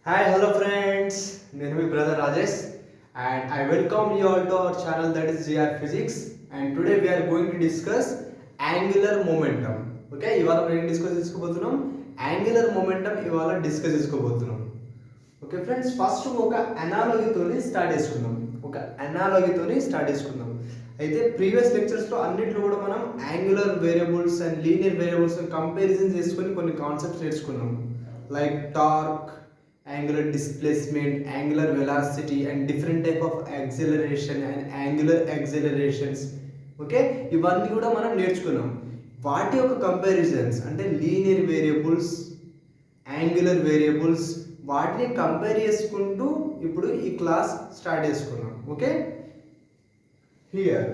Hi, hello friends. నేను మీ brother Rajesh and I welcome you all to our channel that is GR Physics and today we are going to discuss angular momentum. Okay ఇవాళ మనం ఏం discuss చేసుకోబోతున్నాం angular momentum ఇవాళ discuss చేసుకోబోతున్నాం. Okay friends first ఒక అనాలజీతోని start చేసుకుందాం. అయితే previous లెక్చర్స్లో అన్నిట్లో కూడా మనం angular variables and linear variables comparison చేసుకొని కొన్ని కాన్సెప్ట్స్ నేర్చుకున్నాం like torque, angular displacement, angular velocity and different type of acceleration and angular accelerations. Okay ఇవన్నీ కూడా మనం నేర్చుకున్నాం. వాటి యొక్క కంపారిజన్స్ అంటే లీనియర్ వేరియబుల్స్, యాంగులర్ వేరియబుల్స్ వాటిని కంపేర్ చేసుకుంటూ ఇప్పుడు ఈ క్లాస్ స్టార్ట్ చేసుకున్నాం. Okay here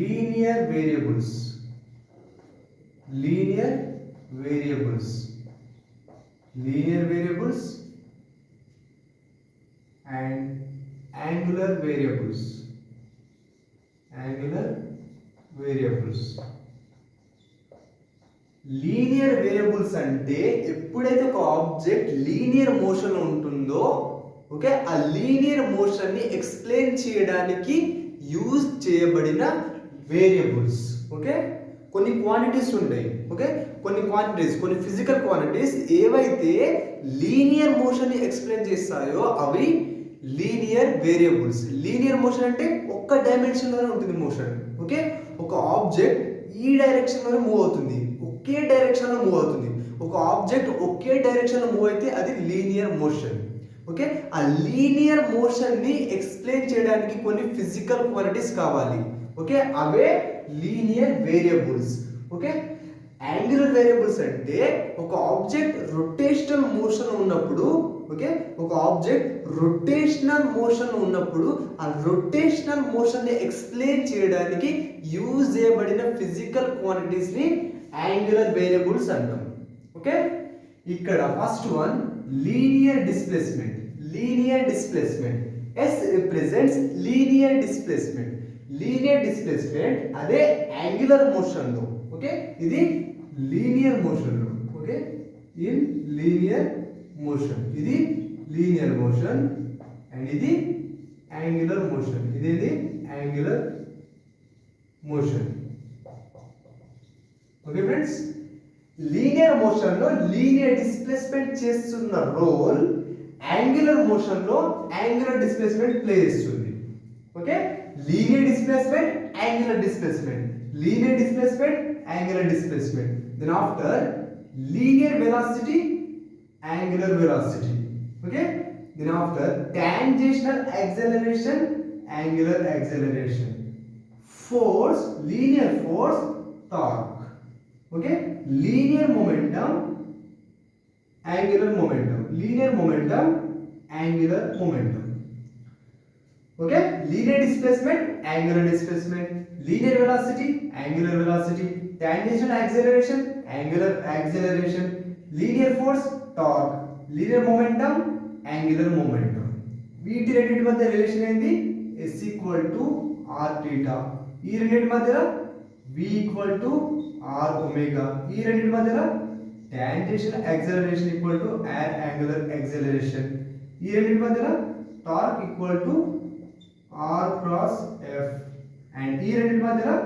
linear variables and angular variables. Linear variables అంటే ఎప్పుడైతే ఒక ఆబ్జెక్ట్ లీనియర్ మోషన్ ఉంటుందో ఓకే ఆ లీనియర్ మోషన్ ని ఎక్స్ప్లెయిన్ చేయడానికి యూజ్ చేయబడిన వేరియబుల్స్. ఓకే కొన్ని క్వాంటిటీస్ ఉంటాయి. ఓకే కొన్ని ఫిజికల్ క్వాంటిటీస్ ఏవైతే లీనియర్ మోషన్ ని ఎక్స్ప్లెయిన్ చేస్తాయో అవి లీనియర్ వేరియబుల్స్. లీనియర్ మోషన్ అంటే ఒక్క డైమెన్షన్ లోనే ఉంటుంది మోషన్. ఓకే ఒక ఆబ్జెక్ట్ ఈ డైరెక్షన్ లోనే మూవ్ అవుతుంది, ఒకే డైరెక్షన్ లో మూవ్ అవుతుంది. ఒక ఆబ్జెక్ట్ ఒకే డైరెక్షన్ లో మూవ్ అయితే అది లీనియర్ మోషన్. ఓకే ఆ లీనియర్ మోషన్ ని ఎక్స్ప్లెయిన్ చేయడానికి కొన్ని ఫిజికల్ క్వాంటిటీస్ కావాలి. ఓకే అవే linear variables. Okay angular variables అంటే ఒక ఆబ్జెక్ట్ రొటేషనల్ మోషన్ ఉన్నప్పుడు ఓకే ఒక ఆబ్జెక్ట్ రొటేషనల్ మోషన్ ఉన్నప్పుడు ఆ రొటేషనల్ మోషన్ ని ఎక్స్ప్లెయిన్ చేయడానికి యూజ్ చేయబడిన ఫిజికల్ క్వాంటిటీస్ ని యాంగులర్ వేరియబుల్స్ అంటాం. ఓకే ఇక్కడ first one linear displacement. S represents linear displacement అదే యాంగులర్ మోషన్ లో. ఓకే ఇది లీనియర్ మోషన్ లో. ఓకే ఇన్ లీనియర్ మోషన్ ఇది లీనియర్ మోషన్ అండ్ ఇది యాంగులర్ మోషన్. ఇది angular motion. Okay friends linear motion లో లీనియర్ డిస్ప్లేస్మెంట్ చేస్తున్న రోల్ యాంగులర్ మోషన్ లో యాంగులర్ డిస్ప్లేస్మెంట్ ప్లే చేస్తుంది. Okay linear displacement angular displacement then after linear velocity angular velocity. Okay then after tangential acceleration angular acceleration, force linear force torque. Okay linear momentum angular momentum okay linear displacement angular displacement, linear velocity angular velocity, tangential acceleration angular acceleration, linear force torque, linear momentum angular momentum. వీటి రెండింటి మధ్య relation ఏంది? s equal to r θ. ఈ రెండింటి మధ్యలో v equal to r omega. ఈ రెండింటి మధ్యలో tangential acceleration equal to r angular acceleration. ఈ రెండింటి మధ్యలో torque equal to r cross f. And ఈ రెండింటి మధ్యలో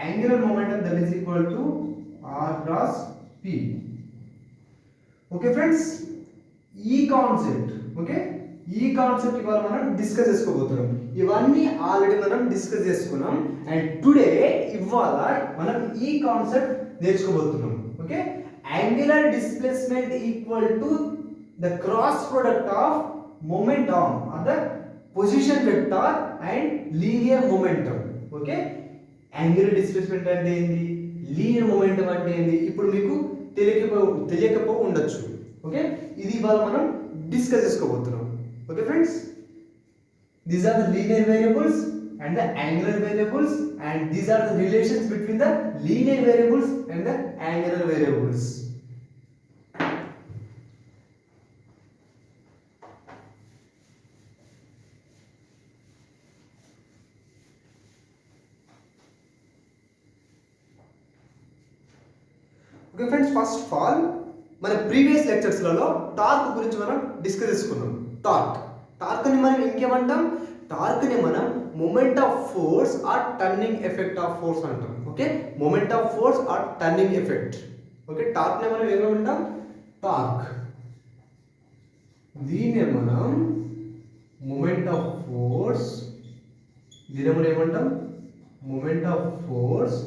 angular momentum that is equal to r cross p. Okay friends ఈ కాన్సెప్ట్ ఇవాళ మనం డిస్కస్ చేసుకోబోతున్నాం. ఇవన్నీ ఆల్రెడీ మనం డిస్కస్ చేసుకున్నాం అండ్ టుడే ఇవాళ మనం ఈ కాన్సెప్ట్ నేర్చుకోబోతున్నాం. Okay angular displacement equal to the cross product of momentum or the position vector and linear momentum. Okay angular displacement అంటే ఏంది, లీనియర్ మొమెంటం అంటే ఏంది ఇప్పుడు మీకు తెలియకపో ఉండొచ్చు. ఓకే ఇది ఇవాళ మనం డిస్కస్ చేసుకోబోతున్నాం. Okay friends these are the linear variables and the angular variables and these are the relations between the linear variables and the angular variables. Okay friends first of all మన previous లెక్చర్స్లలో torque గురించి మనం discuss చేసుకున్నాం. టార్క్ని మనం ఇంకేమంటాం? టార్క్ని మనం moment of force or turning effect of force అంటాం. Okay, moment of force or turning effect. Okay, టార్క్ని మనం ఏమంటాం? టార్క్. దీన్ని మనం మూమెంట్ ఆఫ్ ఫోర్స్, దీన్ని మనం ఏమంటాం? Moment of force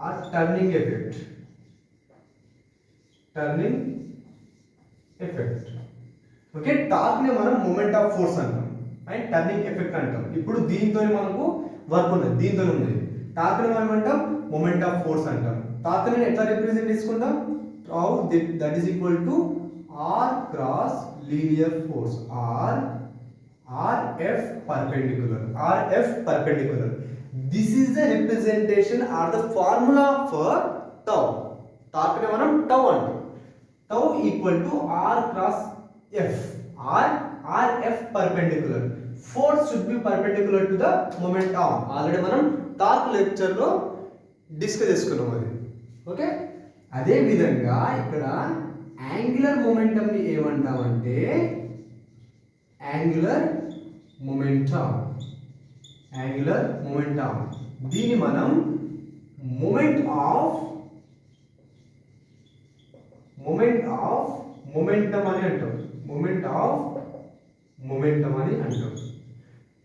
or turning effect. Turning effect. Okay, torque ని మనం మూమెంట్ ఆఫ్ ఫోర్స్ అంటాం అండ్ టర్నింగ్ ఎఫెక్ట్ అంటాం. ఇప్పుడు దీంతో మనకు వర్క్ ఉన్నది, దీంతో ఉంది. టార్క్ ని మనం అంటాం మూమెంట్ ఆఫ్ ఫోర్స్ అంటాం. టార్క్ ని ఎట్లా రిప్రజెంట్ చేసుకుంటాం? That is equal to R cross linear force, RF perpendicular. This is the representation or the formula for tau. Torque ని మనం టౌ అంటాం. Tau equal to R cross F. RF perpendicular. Force should be perpendicular to the moment arm. Already మనం torque lecture లో discuss చేసుకున్నాం అది. Okay, అదే విధంగా ఇక్కడ యాంగులర్ మొమెంటం ని ఏమంటామంటే యాంగులర్ మొమెంటం. దీన్ని మనం మూమెంట్ ఆఫ్ మొమెంటం అని అంటాం.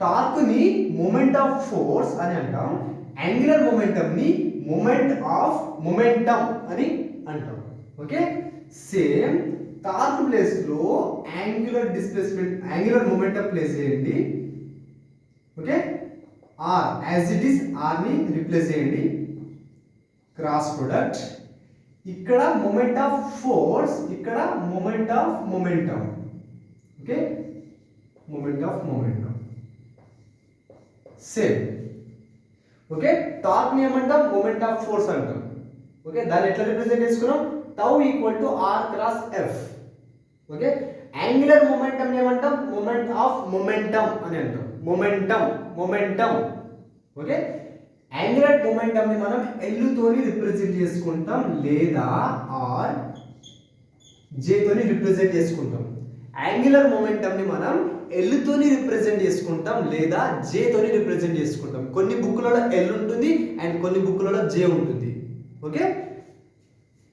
టార్క్ ని మూమెంట్ ఆఫ్ ఫోర్స్ అని అంటాం. యాంగులర్ మొమెంటం ని మూమెంట్ ఆఫ్ మొమెంటం అని అంటాం. ఓకే, సేమ్ టార్క్ ప్లేస్ లో angular displacement, angular momentum place చేయండి. Okay, R as it is, R ని రిప్లేస్ చేయండి. Cross product. ఇక్కడ మూమెంట్ ఆఫ్ ఫోర్స్, ఇక్కడ moment of momentum. Okay, moment of momentum same. Okay, torque ని ఏమంటాం? Moment of force అంటాం. Okay, దాన్ని ఎట్లా రిప్రజెంట్ చేసుకున్నాం? Tau equal to R cross F. Okay, angular momentum ఏమంటాం? మూమెంట్ ఆఫ్ మొమెంటం అని అంటాం. మొమెంటం. ఓకే, యాంగులర్ మొమెంటం ని మనం L తోని రిప్రజెంట్ చేసుకుంటాం లేదా ఆర్ J తోని రిప్రజెంట్ చేసుకుంటాం. యాంగులర్ మొమెంటం ని మనం L తోని రిప్రజెంట్ చేసుకుంటాం లేదా J తోని రిప్రజెంట్ చేసుకుంటాం. కొన్ని బుక్లలో L ఉంటుంది అండ్ కొన్ని బుక్లలో J ఉంటుంది. Okay,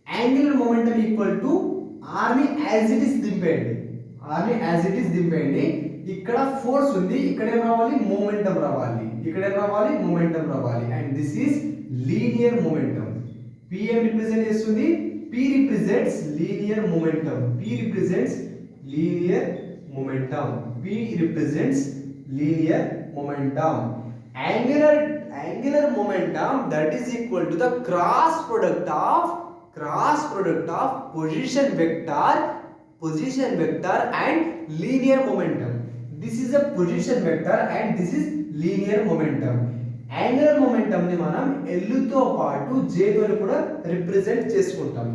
angular momentum equal to R ని యాజ్ ఇట్ ఈస్ దింపేయండి. ఇక్కడ ఫోర్స్ ఉంది, ఇక్కడ ఏం రావాలి? మొమెంటం రావాలి. And this is linear momentum. P ఏం రిప్రజెంట్ చేస్తుంది? P represents linear momentum. Angular momentum that is equal to the cross product of position vector and linear momentum. This is a position vector and this is linear momentum. Angular momentum ని మనం L తో పాటు J తోని కూడా represent చేసుకుంటాం.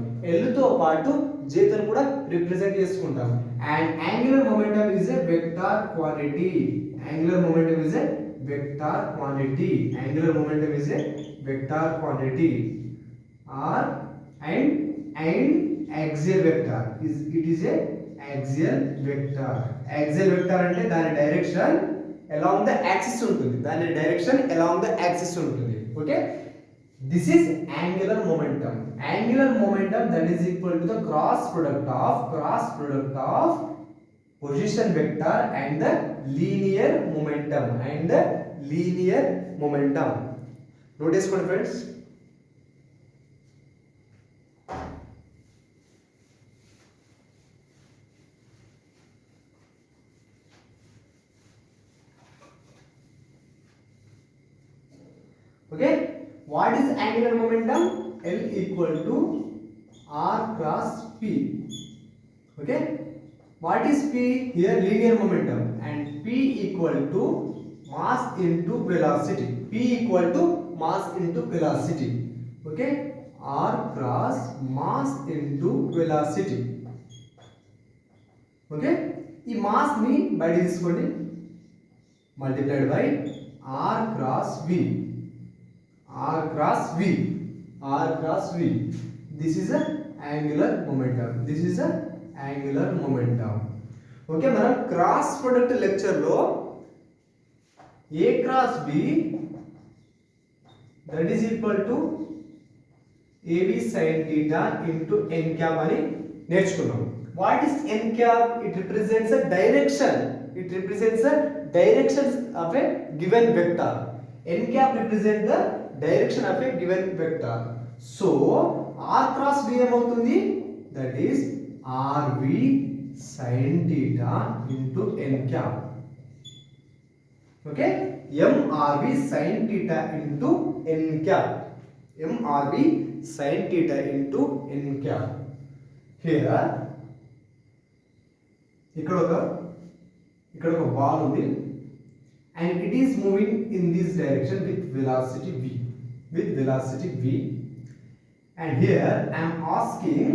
And angular momentum is a vector quantity. R and axial vector. It is a axial vector. అంటే దాని direction along the axis ఉంటుంది. Okay, this is angular momentum. That is equal to the cross product of position vector and the linear momentum. Note చేసుకోండి friends. Okay, what is angular momentum? L equal to R cross P. Okay, what is P? Here linear momentum, and P equal to mass into velocity. Okay, R cross mass into velocity. Okay, ఈ mass ని బయట తీసుకోండి, multiplied by R cross V. This is a angular momentum. This is the angular momentum. Okay, మనం cross product లెక్చర్లో A cross B that is equal to AB sin theta into n cap అని నేర్చుకున్నాం. What is n cap? It represents a direction. It represents the directions of a given vector. N cap represents the direction of a given vector. So r cross b ఏమవుతుంది? That is rv sin theta into n cap. Okay, mrv sin theta into n cap. mrv sin theta into n cap. Here ఇక్కడ ఒక ball ఉంది and it is moving in this direction with velocity v. And here I am asking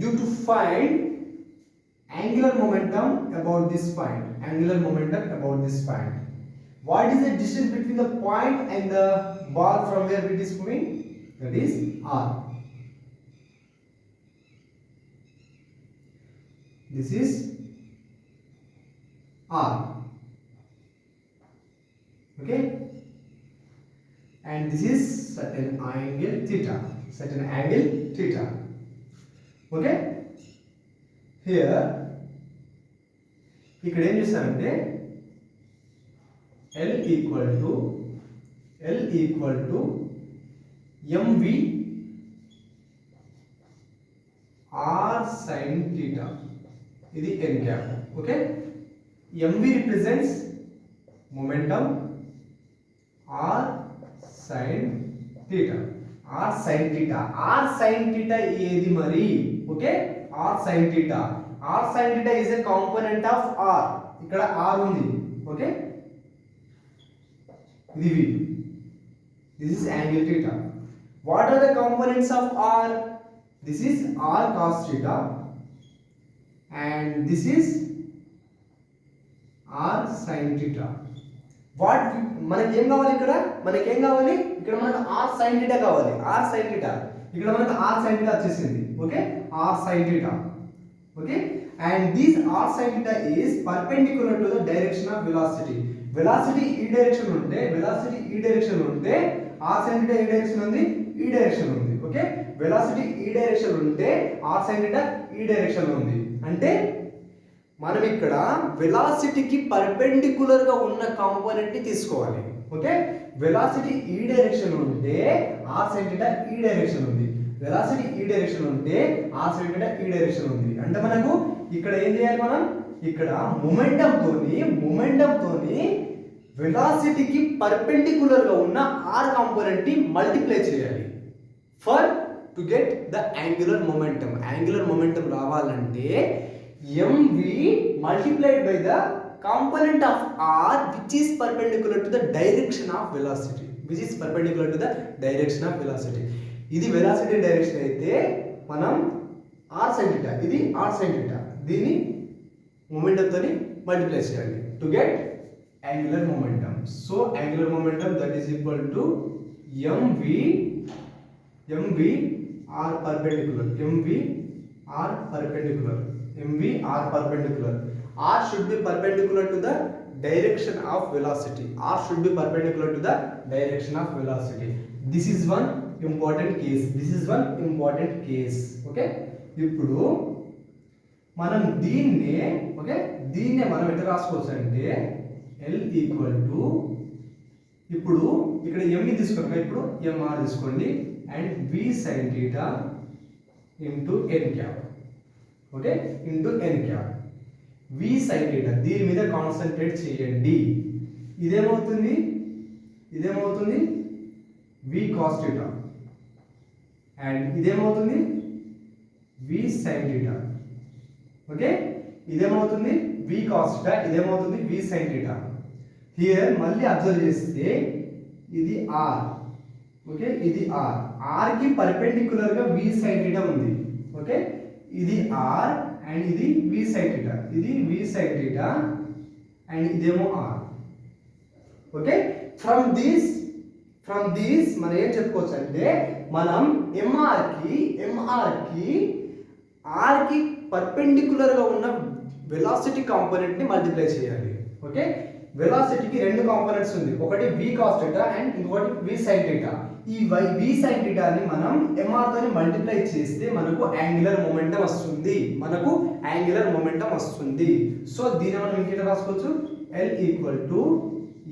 you to find angular momentum about this point. What is the distance between the point and the ball from where it is moving? That is r. This is r. Okay, and this is certain angle theta. Okay, here ఇక్కడ ఏం చేస్తారంటే L equal to mv r sin theta. ఇది n cap. Okay, mv represents momentum, r sin theta. r sin theta ఏది మరి? Okay, r sin theta is a component of r. ఇక్కడ r ఉంది. Okay, ఇది v. This is angle theta. What are the components of r? This is r cos theta and this is r sin theta. What మనకి ఏం కావాలి? ఇక్కడ మనకు r sin theta కావాలి. ఇక్కడ మనకు r sin theta వచ్చేసింది. Okay, r sin theta. Okay, and this r sin theta is perpendicular to the direction of velocity. velocity ఈ డైరెక్షన్ ఉంటే r sin theta ఏ డైరెక్షన్ ఉంది? ఈ డైరెక్షన్ ఉంది. ఓకే, velocity ఈ డైరెక్షన్ ఉంటే r sin theta ఈ direction ఉంది. అంటే మనం ఇక్కడ వెలాసిటీకి పర్పెండిక్యులర్ గా ఉన్న కాంపోనెంట్ ని తీసుకోవాలి. ఓకే, వెలాసిటీ ఈ డైరెక్షన్ ఉంటే r sin theta ఈ డైరెక్షన్ ఉంది. వెలాసిటీ ఈ డైరెక్షన్ ఉంటే r sin theta ఈ డైరెక్షన్ ఉంది. అంటే మనకు ఇక్కడ ఏం చేయాలి? మనం ఇక్కడ మొమెంటం తోని వెలాసిటీకి పర్పెండిక్యులర్ గా ఉన్న r కాంపోనెంట్ ని మల్టిప్లై చేయాలి for to get the angular momentum రావాలంటే mv multiplied by the component of r which is perpendicular to the direction of velocity. ఇది velocity డైరెక్షన్ అయితే మనం r sin theta, ఇది r sin theta, దీన్ని momentum తోని multiply చేయాలి to get angular momentum. So angular momentum that is equal to mv r perpendicular. R should be perpendicular to the direction of velocity. This is one important case. Okay, ఇప్పుడు మనం దీన్నే మనం ఎట్లా రాసుకోవచ్చు అంటే L equal to, ఇప్పుడు ఇక్కడ m తీసుకున్నాం, ఇప్పుడు mr తీసుకోండి and v sin theta into n cap. Okay, into n cap. v sin theta దీని మీద కాన్సంట్రేట్ చేయండి. ఇదేమవుతుంది v cos theta అండ్ ఇదేమవుతుంది v sin theta. ఓకే, ఇదేమవుతుంది v cos theta, ఇదేమవుతుంది v sin theta. హియర్ మళ్ళీ observe చేస్తే ఇది r. ఓకే, ఇది r కి పర్పెండిక్యులర్ గా v sin theta ఉంది. ఓకే, ఇది r అండ్ ఇది v sin theta, అండ్ ఇదేమో r. ఓకే, ఫ్రమ్ దిస్ మనం ఏం చెప్పుకోవచ్చు అంటే మనం mr కి ఆర్కి పర్పెండిక్యులర్గా ఉన్న వెలాసిటీ కాంపోనెంట్ని మల్టిప్లై చేయాలి. ఓకే, వెలాసిటీకి రెండు కాంపోనెంట్స్ ఉంది, ఒకటి v cos θ అండ్ ఇంకొకటి v sin θ. ఈ v sin θని మనం mr తోని మల్టిప్లై చేస్తే మనకు యాంగులర్ మొమెంటం వస్తుంది, సో దీన్ని మనం ఇంకేట రాసుకోవచ్చు, L equal to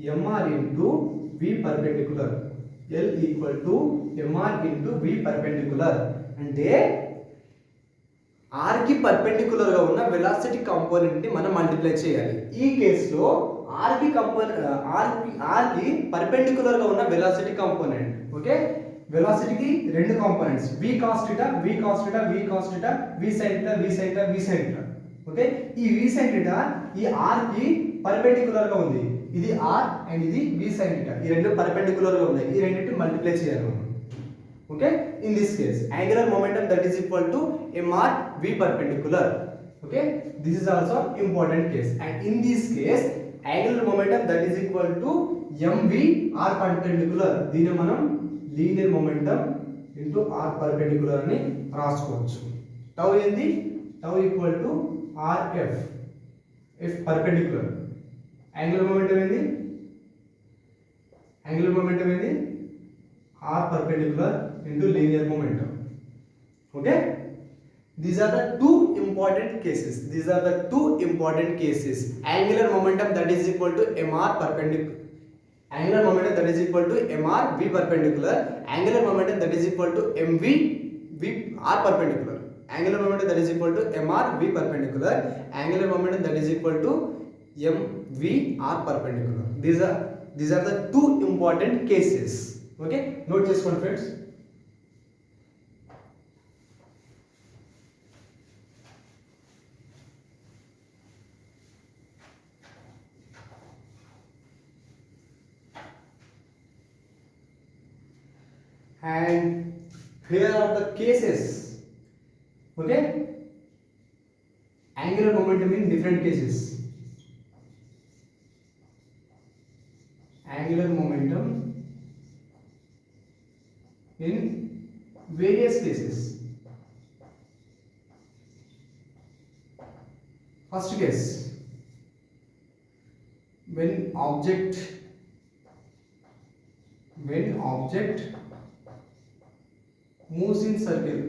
mr into v perpendicular, L equal to mr into v perpendicular. అంటే ఆర్కి పర్పెండిక్యులర్గా ఉన్న వెలాసిటీ కాంపోనెంట్ని మనం మల్టిప్లై చేయాలి. ఈ కేసులో ఆర్కి పర్పెండిక్యులర్గా ఉన్న వెలాసిటీ కాంపోనెంట్, ఓకే, వెలాసిటీకి రెండు components v cos θ, v cos θ, v cos θ, v sin θ, v sin θ, v sin θ. Okay, ఈ v sin θ ఈ ఆర్కి పర్పెండిక్యులర్గా ఉంది, ఇది r అండ్ ఇది v sin θ, ఈ రెండు పర్పెండిక్యులర్గా ఉన్నాయి, ఈ రెండింటిని మల్టిప్లై చేయాలి మనం. Okay, in this case angular momentum that is equal to mr v perpendicular. Okay, this is also important case, and in this case angular momentum that is equal to mv r perpendicular. దీని మనం linear momentum into r perpendicular అని రాసుకోవచ్చు. Tau ఏంది, tau equal to rf, f perpendicular. angular momentum ఏంది, r perpendicular into linear momentum. Okay, these are the two important cases. Angular momentum that is equal to mr perpendicular, angular momentum that is equal to mr v perpendicular, angular momentum that is equal to mv v r perpendicular, angular momentum that is equal to mr v perpendicular, angular momentum that is equal to mv r perpendicular. These are the two important cases. Okay, note చేసుకోండి friends. And here are the cases. Okay, angular momentum in different cases, angular momentum in various cases. First case, when object moves in circle,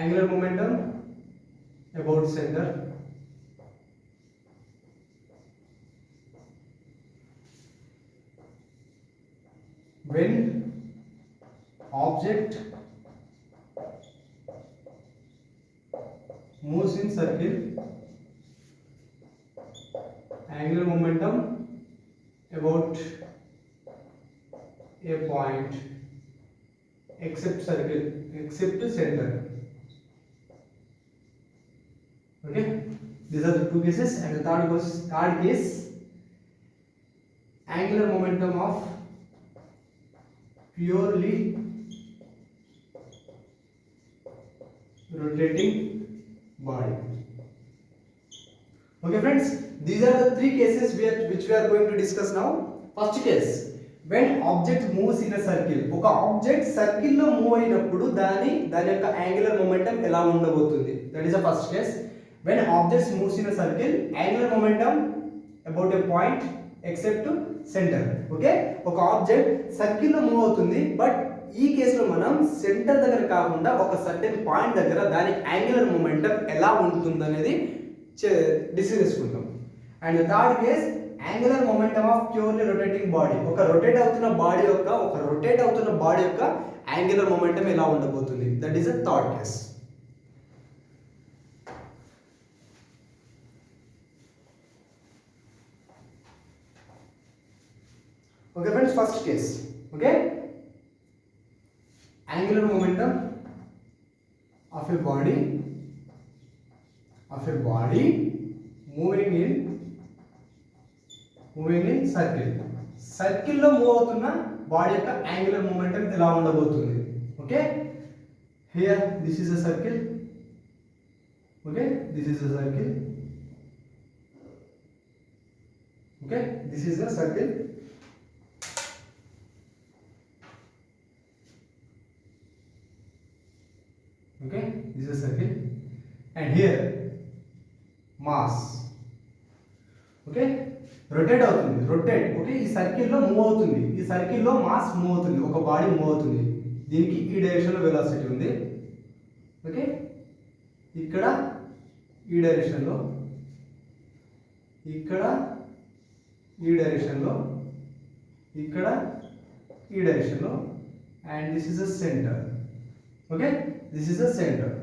angular momentum about center, when object moves in circle, angular momentum about a point except center. Okay, these are the two cases. And the third case, angular momentum of purely rotating body. Okay friends, these are the three cases which we are going to discuss now. First case, when object moves in a circle, ఒక object circle లో move అయినప్పుడు దాని యొక్క angular momentum ఎలా ఉండబోతుంది, that is the first case. when objects moves in a circle, angular momentum about a point except center. Okay, ఒక object circle లో move అవుతుంది, బట్ ఈ కేసులో మనం సెంటర్ దగ్గర కాకుండా ఒక సర్టెన్ పాయింట్ దగ్గర దాని యాంగులర్ మొమెంటం ఎలా ఉంటుంది అనేది డిస్కస్ చేసుకుంటాం. And third case, angular momentum of purely rotating body, ఒక రొటేట్ అవుతున్న బాడీ యొక్క యాంగులర్ మొమెంటం ఎలా ఉండబోతుంది, that is the third case. Okay friends, first case, okay, angular momentum of a body moving in circle లో move అవుతున్న body యొక్క angular momentum ఎలా ఉండబోతుంది. Okay, here this is a circle. Okay, this is a circle. Okay, this is a circle. Okay, this is a circle, and here mass. Okay, rotate అవుతుంది, rotate. Okay, ఈ సర్కిల్లో move అవుతుంది, ఈ సర్కిల్లో mass move అవుతుంది, ఒక body move అవుతుంది. దీనికి ఈ డైరెక్షన్లో వెలాసిటీ ఉంది. ఓకే, ఇక్కడ ఈ డైరెక్షన్లో, ఇక్కడ ఈ డైరెక్షన్లో, ఇక్కడ ఈ డైరెక్షన్లో, and this is a centre. Okay, this is a centre.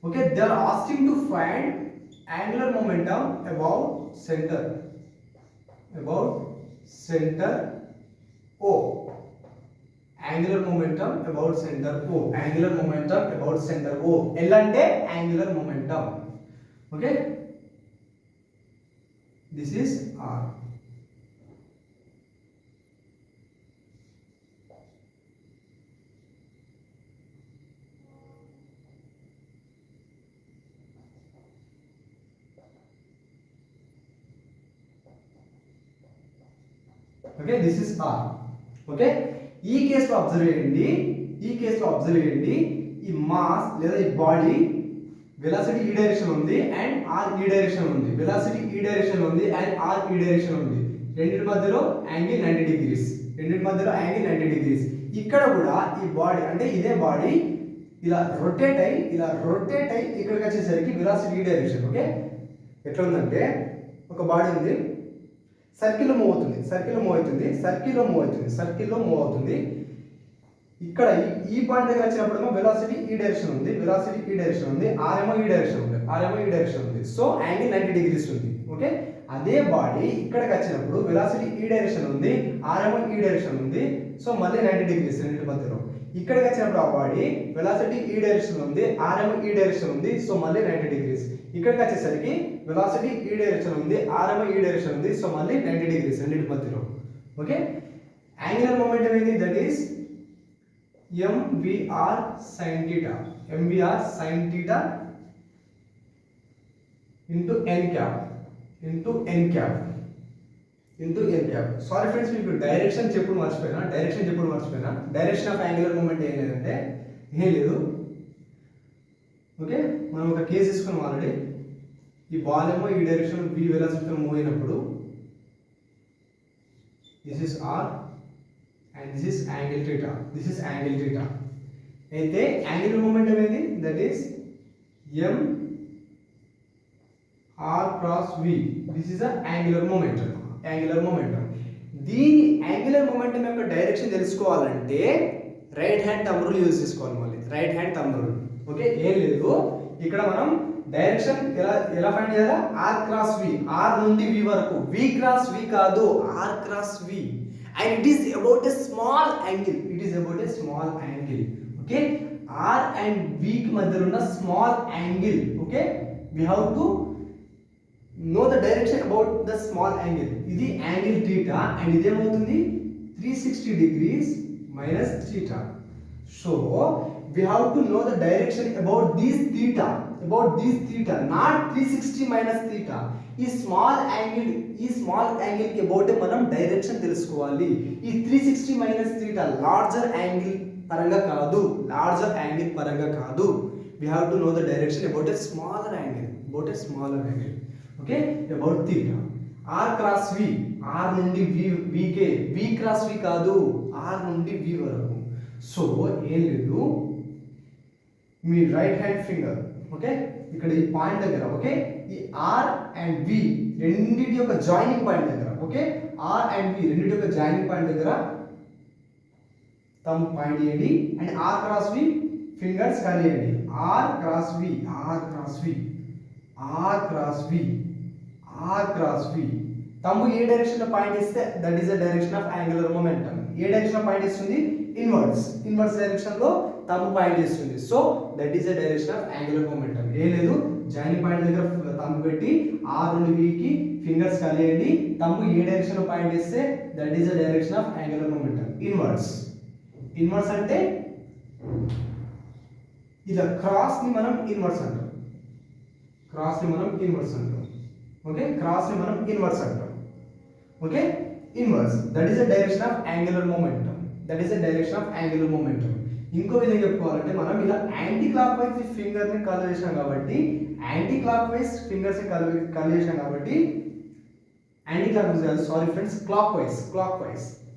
Okay, they are asking to find angular momentum about center O. Angular momentum about center O. Angular momentum about center O. L ante angular momentum. Okay, this is R. Okay, this is R. Okay, ఈ కేసులో observe చేయండి, ఈ mass లేదా ఈ body velocity ఈ direction ఉంది and are ఈ direction ఉంది, వెలాసిటీ ఈ డైరెక్షన్ ఉంది అండ్ ఆర్ ఈ డైరెక్షన్ ఉంది. రెండింటి మధ్యలో యాంగిల్ 90 డిగ్రీస్, ఇక్కడ కూడా ఈ బాడీ అంటే ఇదే బాడీ ఇలా రొటేట్ అయ్యి ఇక్కడికి వచ్చేసరికి వెలాసిటీ ఈ డైరెక్షన్. ఓకే, ఎట్లా ఉందంటే ఒక బాడీ ఉంది, సర్కిల్లో మూవ్ అవుతుంది. ఇక్కడ ఈ పాయింట్ దగ్గర వచ్చినప్పుడు వెలాసిటీ ఈ డైరెక్షన్ ఉంది, ఆర్ ఏమో ఈ డైరెక్షన్ ఉంది. సో యాంగిల్ 90 డిగ్రీస్ ఉంది. ఓకే, అదే బాడీ ఇక్కడికి వచ్చినప్పుడు వెలాసిటీ ఈ డైరెక్షన్ ఉంది, ఆర్ ఏమో ఈ డైరెక్షన్ ఉంది. సో మళ్ళీ 90 డిగ్రీస్ రెండింటి మధ్యలో. ఇక్కడికి వచ్చినప్పుడు ఆ బాడీ వెలాసిటీ ఈ డైరెక్షన్ ఉంది, ఆర్ ఏమో ఈ డైరెక్షన్ ఉంది. సో మళ్ళీ 90 డిగ్రీస్. ఇక్కడికి వచ్చేసరికి వెలాసిటీ ఈ డైరెక్షన్ ఉంది, ఆర్ ఏమో ఈ డైరెక్షన్ ఉంది. సో మళ్ళీ 90 డిగ్రీస్ రెండింటి మధ్యలో. ఓకే, యాంగులర్ మొమెంటం ఏంది? That is MVR sin theta into n cap. Sorry friends, మీకు డైరెక్షన్ చెప్పుడు మర్చిపోయినా. డైరెక్షన్ ఆఫ్ యాంగులర్ మూమెంట్ ఏం లేదంటే ఏం లేదు. ఓకే, మనం ఒక కేసు తీసుకున్నాం ఆల్రెడీ. ఈ బాల్ ఏమో ఈ డైరెక్షన్ v వెలాసిటీతో మూవ్ అయినప్పుడు this is r and this is angle theta. అయితే యాంగులర్ మొమెంటం ఏంది? That is m r cross v. This is angular momentum. దీని యాంగులర్ మొమెంటం యొక్క డైరెక్షన్ తెలుసుకోవాలంటే right hand thumb rule use చేసుకోవాలి. మళ్ళీ right hand thumb rule. Okay, ఏం లేదు, ఇక్కడ మనం డైరెక్షన్ ఎలా ఫైండ్ చేయాలా? r cross v, r నుండి v వరకు. v cross v కాదు, r cross v. And it is about a small angle. Okay, r and v కి మధ్యలో ఉన్న small angle. Okay, we have to know the direction about the small angle. ఇది angle theta and ఇది ఏమవుతుంది? 360 degrees minus theta. So we have to know the direction about this theta, not 360 minus theta. ఈ small angle కి about మనం direction తెలుసుకోవాలి. ఈ 360 minus theta larger angle పరంగా కాదు. we have to know the direction about a smaller angle. Okay, about theta. r cross v, r నుండి v కే, v cross v కాదు, r నుండి v వరకు. సో ఏం లేదు, మీ రైట్ హ్యాండ్ ఫింగర్ ఓకే ఇక్కడ ఈ పాయింట్ దగ్గర, ఓకే ఈ ఆర్ అండ్ వి రెండింటి యొక్క జాయినింగ్ పాయింట్ దగ్గర, ఓకే ఆర్ అండ్ వి రెండింటి యొక్క జాయినింగ్ పాయింట్ దగ్గర థంబ్ పాయింట్ చేయండి and R cross V fingers కలియండి. ఆర్ క్రాస్ వి థంబ్ ఏ డైరెక్షన్ లో పాయింట్ ఇస్తే that is the direction of angular momentum. ఏ డైరెక్షన్ లో పాయింట్ ఇస్తుంది? ఇన్వర్స్ డైరెక్షన్ లో థంబ్ పాయింట్ ఇస్తుంది. So that is the direction of angular momentum. ఏ లేదు, జాయినింగ్ పాయింట్ దగ్గర థంబ్ పెట్టి ఆర్ నుండి వి కి ఫింగర్స్ కలియండి. థంబ్ ఏ డైరెక్షన్ లో పాయింట్ ఇస్తే that is the direction of angular momentum. Inverse అంటే ఇలా క్రాస్ ని మనం ఇన్వర్స్ అంటాం. ఓకే క్రాస్ ని మనం ఇన్వర్స్ అంటాం. Okay inverse, that is the direction of angular momentum. ఇంకో విధంగా చెప్పుకోవాలంటే మనం ఇలా యాంటీ క్లాక్ వైజ్ ఫింగర్ ని కర్ల్ చేసాం కాబట్టి యాంటీ క్లాక్ వైజ్ ఫింగర్స్ ని కర్ల్ చేసాం కాబట్టి యాంటీ క్లాక్ వైజ్ కాదు, sorry friends, clockwise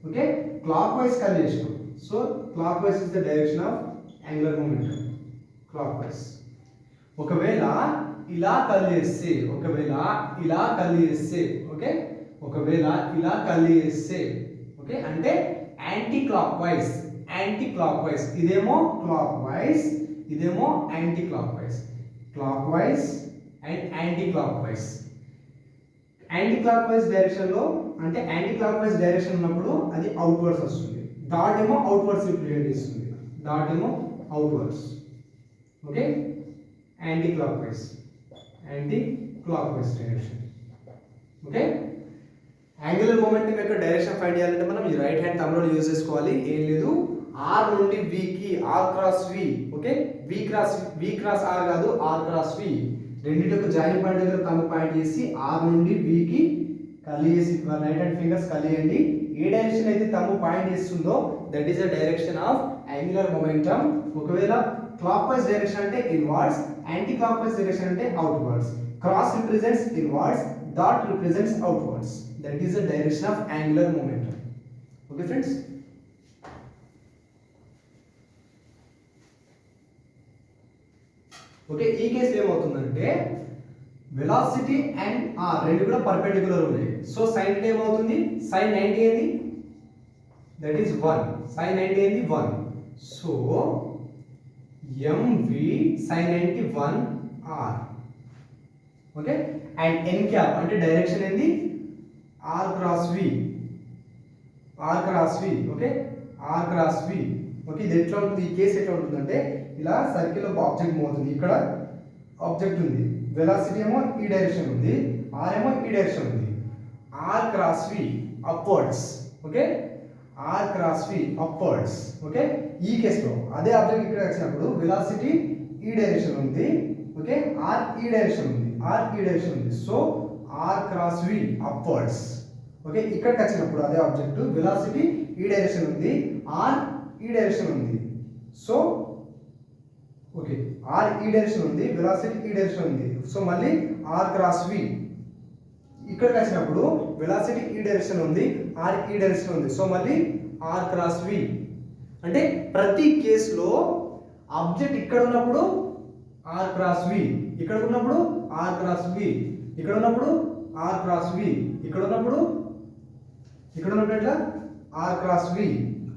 okay, clockwise curl చేసాం. So clockwise is the direction of angular momentum, clockwise. ఒకవేళ ఇలా కర్ల్ చేస్తే, ఒకవేళ ఇలా కర్ల్ చేస్తే ఓకే, ఒకవేళ ఇలా కర్ల్ చేస్తే ఓకే అంటే యాంటీ క్లాక్ వైజ్, ఇదేమో క్లాక్ వైజ్, ఇదేమో anti clock wise and anti clock wise. Anti clock wise direction లో అంటే యాంటీ క్లాక్ వైజ్ డైరెక్షన్ ఉన్నప్పుడు అది అవుట్వర్డ్స్ వస్తుంది, డాట్ ఏమో అవుట్వర్డ్స్ రిప్రజెంట్ చేస్తుంది, డాట్ ఏమో outwards okay. Anti clock wise direction okay. Angular momentum యొక్క డైరెక్షన్ ఫైండ్ చేయాలంటే మనం ఈ right hand thumb rule use చేసుకోవాలి. ఏం లేదు, ఆర్ నుండి వి కి, R cross V okay, V cross R కాదు, ఆర్ క్రాస్ వి రెండింటికి జాయిన్ పాయింట్ దగ్గర థంబ్ పాయింట్ చేసి ఆర్ నుండి వి కి కర్ల్ చేసి రైట్ హ్యాండ్ ఫింగర్స్ కర్ల్ చేయండి. ఏ డైరెక్షన్ అయితే థంబ్ పాయింట్ చేస్తుందో that is the direction of angular momentum. ఒకవేళ క్లాక్ వైజ్ డైరెక్షన్ అంటే inwards, anti clock wise direction అంటే outwards. Cross represents inwards, dot represents outwards. That is the direction of angular momentum. Okay friends? Okay, ఈ కేసులో ఏమవుతుందంటే velocity and are రెండు కూడా perpendicular ఉన్నాయి. So sin θ ఏమవుతుంది, sin 90 ఏంది, దట్ ఈస్ 1, sin 90 ఏంది 1. So mv sin 90 1 r okay. And n cap అంటే డైరెక్షన్ ఏంది, r cross v okay, r cross v okay. ఇది ఎట్లా ఉంటుంది, ఈ కేసు ఎట్లా ఉంటుందంటే ఇలా సర్కిల్ ఒక ఆబ్జెక్ట్ మూవ్ అవుతుంది, ఇక్కడ ఆబ్జెక్ట్ ఉంది, వెలాసిటీ ఏమో ఈ డైరెక్షన్ ఉంది, r ఏమో ఈ డైరెక్షన్ ఉంది, r cross v upwards okay, r cross v upwards okay. ఈ కేసులో అదే ఆబ్జెక్ట్ ఇక్కడ వచ్చినప్పుడు వెలాసిటీ ఈ డైరెక్షన్ ఉంది ఓకే, r ఈ డైరెక్షన్ ఉంది, so r cross v upwards okay. ఇక్కడికి వచ్చినప్పుడు అదే ఆబ్జెక్ట్ వెలాసిటీ ఈ డైరెక్షన్ ఉంది, r ఈ డైరెక్షన్ ఉంది, సో ఓకే, r ఈ డైరెక్షన్ ఉంది, వెలాసిటీ ఈ డైరెక్షన్ ఉంది, సో మళ్ళీ r క్రాస్ v. ఇక్కడికి వచ్చినప్పుడు వెలాసిటీ ఈ డైరెక్షన్ ఉంది, r ఈ డైరెక్షన్ ఉంది, సో మళ్ళీ r క్రాస్ v. అంటే ప్రతి కేసులో ఆబ్జెక్ట్ ఇక్కడ ఉన్నప్పుడు r క్రాస్ v, ఇక్కడ ఉన్నప్పుడు r క్రాస్ v, ఇక్కడ ఉన్నప్పుడు r క్రాస్ v, ఇక్కడ ఉన్నప్పుడు ఎట్లా r క్రాస్ v.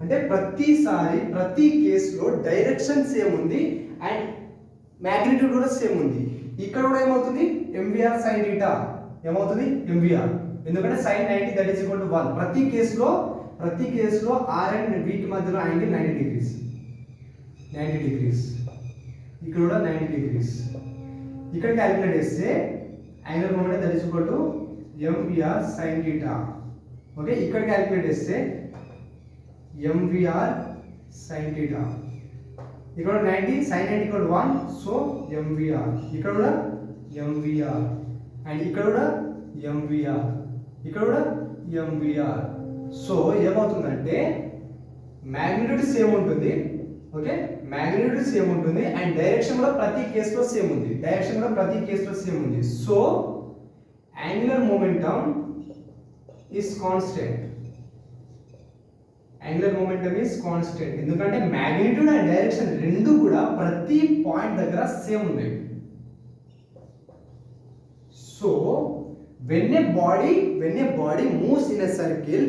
అంటే ప్రతిసారి ప్రతి కేసులో డైరెక్షన్ సేమ్ ఉంది అండ్ మ్యాగ్నిట్యూడ్ కూడా సేమ్ ఉంది. ఇక్కడ కూడా ఏమవుతుంది, mvr sin θ ఏమవుతుంది, mvr, ఎందుకంటే sin 90 that is equal to 1. ప్రతి కేసులో r అండ్ v కి మధ్యలో యాంగిల్ 90 డిగ్రీస్, ఇక్కడ కూడా 90 డిగ్రీస్. ఇక్కడ క్యాలిక్యులేట్ చేస్తే angular momentum that is equal to mvr sin θ okay. ఇక్కడ క్యాలిక్యులేట్ చేస్తే mvr sin θ, ఇక్కడ 90 sin 90 ఈక్వల్ 1, సో mvr, ఇక్కడ కూడా mvr అండ్ ఇక్కడ కూడా mvr, ఇక్కడ కూడా mvr. సో ఏమవుతుందంటే మ్యాగ్నిట్యూడ్ సేమ్ ఉంటుంది ఓకే, మ్యాగ్నిట్యూడ్ సేమ్ ఉంటుంది అండ్ డైరెక్షన్ కూడా ప్రతి కేసులో సేమ్ ఉంది, so angular momentum is constant. Angular momentum is constant ఎందుకంటే మ్యాగ్నిట్యూడ్ అండ్ డైరెక్షన్ రెండు కూడా ప్రతి పాయింట్ దగ్గర సేమ్ ఉన్నాయి. So when a body moves in a circle,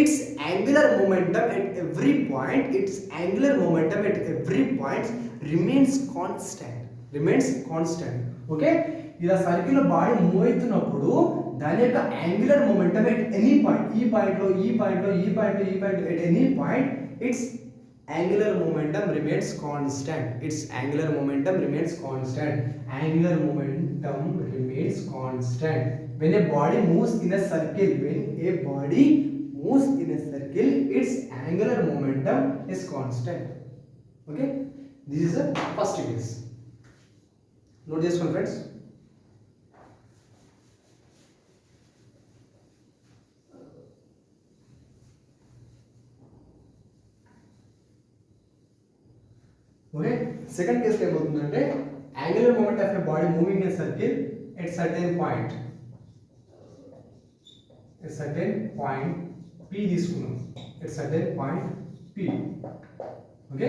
its angular momentum at every point remains constant okay. ఇలా circle లో body move అవుతున్నప్పుడు దాని యొక్క angular momentum at any point, ఈ పాయింట్ లో at any point it's angular momentum remains constant. Angular momentum remains constant when a body moves in a circle, its angular momentum is constant. Okay, this is the first case. Note this one friends. Okay second కేసులో ఏమవుతుందంటే angular moment of a body moving a circle at certain point P తీసుకున్నాం at certain point P. Okay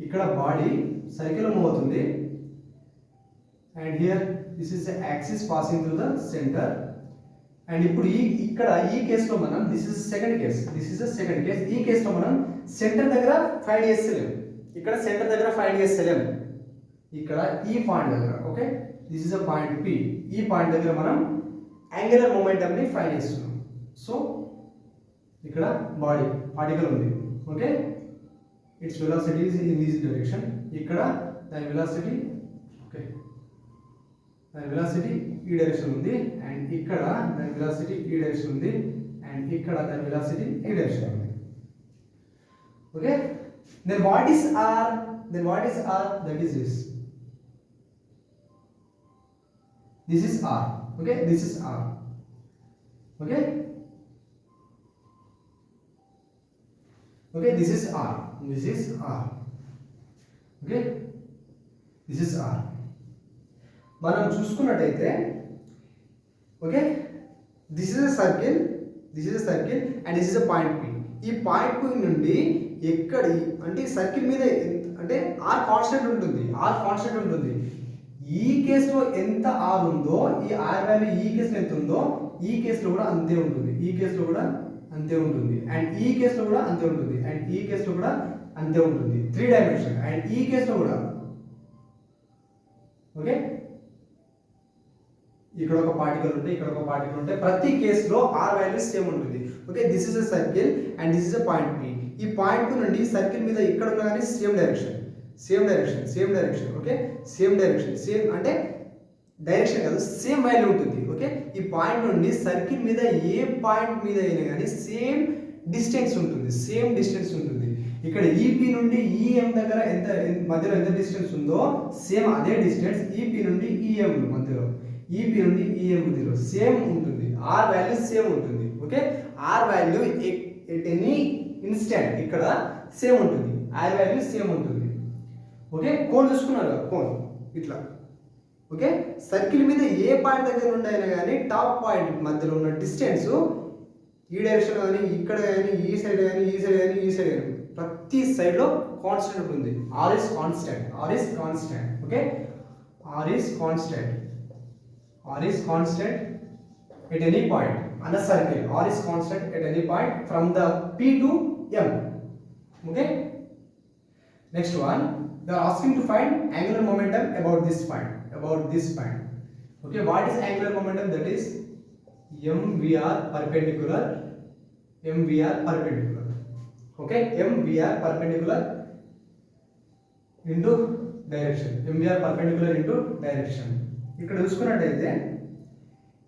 ఇక్కడ body circle move అవుతుంది and here this is the axis passing through the centre. And ఇప్పుడు ఈ కేసులో మనం this is second case ఈ కేసులో మనం సెంటర్ దగ్గర ఫైండ్ చేస్తలేం. ఇక్కడ సెంటర్ దగ్గర ఫైండ్ చేస్తలేం, ఇక్కడ ఈ పాయింట్ దగ్గర. Okay this is a point P. ఈ పాయింట్ దగ్గర మనం యాంగులర్ మొమెంటమ్ ని ఫైండ్ చేస్తున్నాం. సో ఇక్కడ బాడీ పార్టికల్ ఉంది. Okay it's velocity is in this direction. ఇక్కడ దాని వెలాసిటీ ఈ డైరెక్షన్ ఉంది అండ్ ఇక్కడ దాని వెలాసిటీ ఈ డైరెక్షన్ ఉంది అండ్ ఇక్కడ దాని వెలాసిటీ ఈ డైరెక్షన్ ఉంది. Okay then what is r that is this is r. okay this is r. okay this is r. okay this is r. మనం చూసుకున్నట్టయితే okay this is a circle and this is a point P. ఈ point P నుండి ఎక్కడి అంటే circle మీద అంటే r constant ఉంటుంది. ఈ కేసులో ఎంత r ఉందో ఈ r వాల్యూ ఈ కేసులో ఎంత ఉందో ఈ కేసులో కూడా అంతే ఉంటుంది. అండ్ ఈ కేసులో కూడా అంతే ఉంటుంది 3 డైమెన్షన్. అండ్ ఈ కేసులో కూడా ఓకే ఇక్కడ ఒక పార్టికల్ ఉంటే ప్రతి కేసులో r వాల్యూ సేమ్ ఉంటుంది. Okay this is a circle and this is a point P. ఈ పాయింట్ నుండి సర్కిల్ మీద ఇక్కడ ఉన్నా కానీ సేమ్ డైరెక్షన్. ఓకే సేమ్ అంటే డైరెక్షన్ కాదు, సేమ్ వాల్యూ ఉంటుంది. ఓకే ఈ పాయింట్ నుండి సర్కిల్ మీద ఏ పాయింట్ మీద అయినా కానీ సేమ్ డిస్టెన్స్ ఉంటుంది. ఇక్కడ ఈపీ నుండి ఈఎం దగ్గర మధ్యలో ఎంత డిస్టెన్స్ ఉందో సేమ్ అదే డిస్టెన్స్ ఈపీ నుండి ఈఎం మధ్యలో సేమ్ ఉంటుంది. ఆర్ వాల్యూ సేమ్ ఉంటుంది. Okay R value at any instant ఇక్కడ సేమ్ ఉంటుంది. ఆర్ వాల్యూ సేమ్ ఉంటుంది. ఓకే కోన్ చూసుకున్నారు కోన్ ఇట్లా. ఓకే సర్కిల్ మీద ఏ పాయింట్ దగ్గర నుండి అయినా కానీ టాప్ పాయింట్ మధ్యలో ఉన్న డిస్టెన్స్ ఈ డైరెక్షన్ కానీ ఇక్కడ కానీ ఈ సైడ్ కానీ ప్రతి సైడ్ లో కాన్స్టెంట్ ఉంటుంది. R is constant. Okay R is constant at any point on a circle. R is constant at any point from the P to M. Okay next one, they are asking to find angular momentum about this point. Okay what is angular momentum? That is MVR perpendicular. Okay MVR perpendicular into direction. ఇక్కడ చూసుకున్నట్టయితే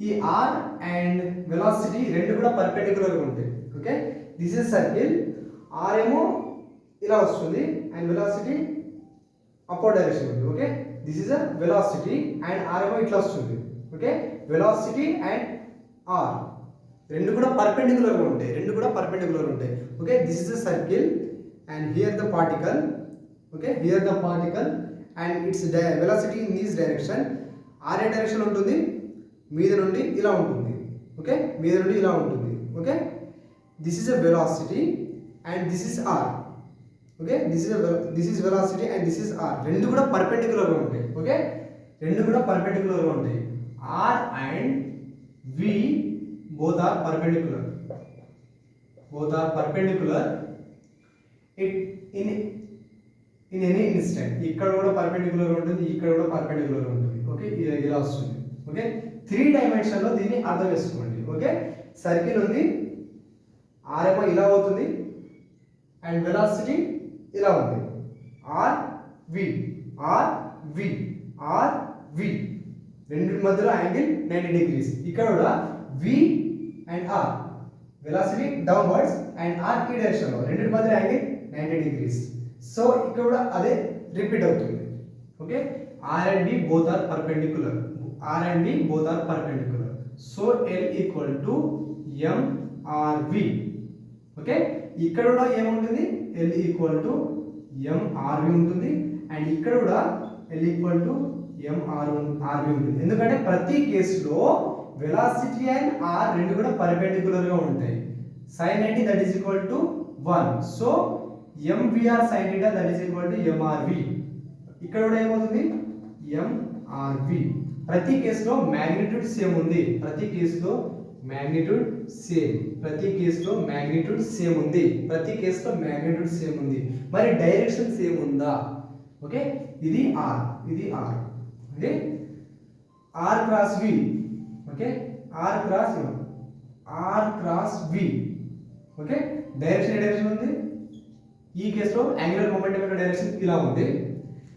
ఈ r and velocity రెండు కూడా perpendicular గా ఉంటాయి. Okay this is circle, r ఏమో ఇలా వస్తుంది అండ్ వెలాసిటీ అప్వర్డ్ డైరెక్షన్ ఉంది. Okay this is a velocity and r ఏమో ఇట్లా వస్తుంది. ఓకే వెలాసిటీ అండ్ r రెండు కూడా పర్పెండిక్యులర్ గా ఉంటాయి. Okay this is a circle and here the particle. Okay here the particle and it's velocity in this direction. r A direction ఉంటుంది, మీద నుండి ఇలా ఉంటుంది. Okay this is a velocity and this is r. Okay this is velocity and this is r. రెండు కూడా perpendicular గా ఉంటాయి. Okay r and v both are perpendicular. in any instant. ఇక్కడ కూడా పర్పెండిక్యులర్ ఉంటుంది, ఇక్కడ కూడా పర్పెండిక్యులర్ ఉంటుంది. ఓకే ఇలా వస్తుంది. ఓకే 3 డైమెన్షన్ లో దీన్ని అర్థం చేసుకోండి. ఓకే సర్కిల్ ఉంది, r ఏమో ఇలా అవుతుంది అండ్ వెలాసిటీ ఇలా ఉంది. r v రెండు మధ్యలో యాంగిల్ 90 డిగ్రీస్. ఇక్కడ కూడా v and r velocity downwards and r ఈ డైరెక్షన్ లో రెండు మధ్యలో యాంగిల్ 90 డిగ్రీస్. సో ఇక్కడ కూడా అదే రిపీట్ అవుతుంది. Okay r and v both are perpendicular. So L equal to MRV. Okay ఇక్కడ కూడా ఏముంటుంది, L equal to MRV ఉంటుంది అండ్ ఇక్కడ కూడా L ఈక్వల్ టు ఆర్వి ఉంటుంది. ఎందుకంటే ప్రతి కేసులో వెలాసిటీ అండ్ ఆర్ రెండు కూడా పర్పెండిక్యులర్ గా ఉంటాయి. sin 90 that is equal to 1. So mvr sin θ that is equal to mrv. ఇక్కడ కూడా ఏమవుతుంది mrv. ప్రతి కేసులో మ్యాగ్నిట్యూడ్ సేమ్ ఉంది. ప్రతి కేసులో మ్యాగ్నిట్యూడ్ సేమ్. ప్రతి కేసులో మ్యాగ్నిట్యూడ్ సేమ్ ఉంది. ప్రతి కేసులో మ్యాగ్నిట్యూడ్ సేమ్ ఉంది. మరి డైరెక్షన్ సేమ్ ఉందా? ఓకే, ఇది ఆర్, ఇది R. Okay, R cross V. Okay, R cross V. Okay, direction ఏ డైరెక్షన్ ఉంది? ఈ కేసులో యాంగులర్ మొమెంటం యొక్క డైరెక్షన్ ఇలా ఉంది.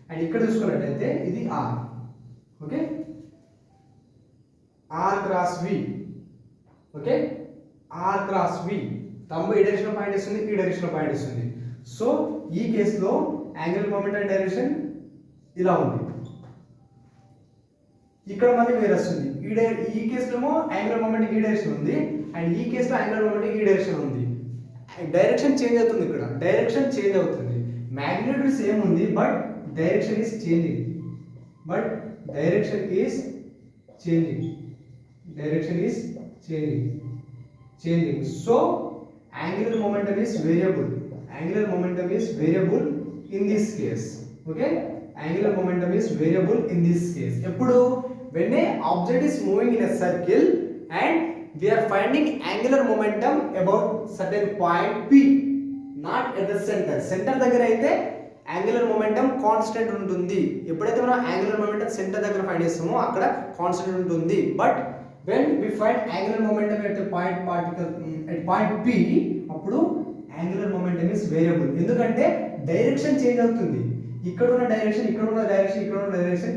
అండ్ ఇక్కడ చూసుకున్నట్లయితే ఇది R. Okay, R cross V. Okay, R cross V. Thumb ఈ డైరెక్షన్ పాయింట్ ఇస్తుంది, ఈ డైరెక్షన్ పాయింట్ ఇస్తుంది. సో ఈ కేసులో యాంగులర్ మొమెంటం డైరెక్షన్ ఇలా ఉంది. ఇక్కడ మళ్ళీ వేరే వస్తుంది. ఈ కేసులో యాంగులర్ మొమెంటం ఈ డైరెక్షన్ ఉంది, అండ్ ఈ కేసులో యాంగులర్ మొమెంటం ఈ డైరెక్షన్ ఉంది. డైరెక్షన్ చేంజ్ అవుతుంది. ఇక్కడ డైరెక్షన్ చేంజ్ అవుతుంది. మ్యాగ్నిట్యూడ్ సేమ్ ఉంది, but direction is changing. Direction is changing. So angular momentum is variable. Angular momentum is variable in this case. Okay, angular momentum is variable in this case. ఎప్పుడు when a object is moving in a circle and we are finding angular momentum about certain point P, not at the center. Center దగ్గర అయితే angular momentum constant ఉంటుంది. ఎప్పుడైతే మనం angular momentum center దగ్గర find చేస్తామో అక్కడ constant ఉంటుంది. But when we find angular momentum at a point P, అప్పుడు angular momentum is variable. ఎందుకంటే డైరెక్షన్ చేంజ్ అవుతుంది. ఇక్కడ ఉన్న డైరెక్షన్, ఇక్కడ ఉన్న డైరెక్షన్, ఇక్కడ ఉన్న డైరెక్షన్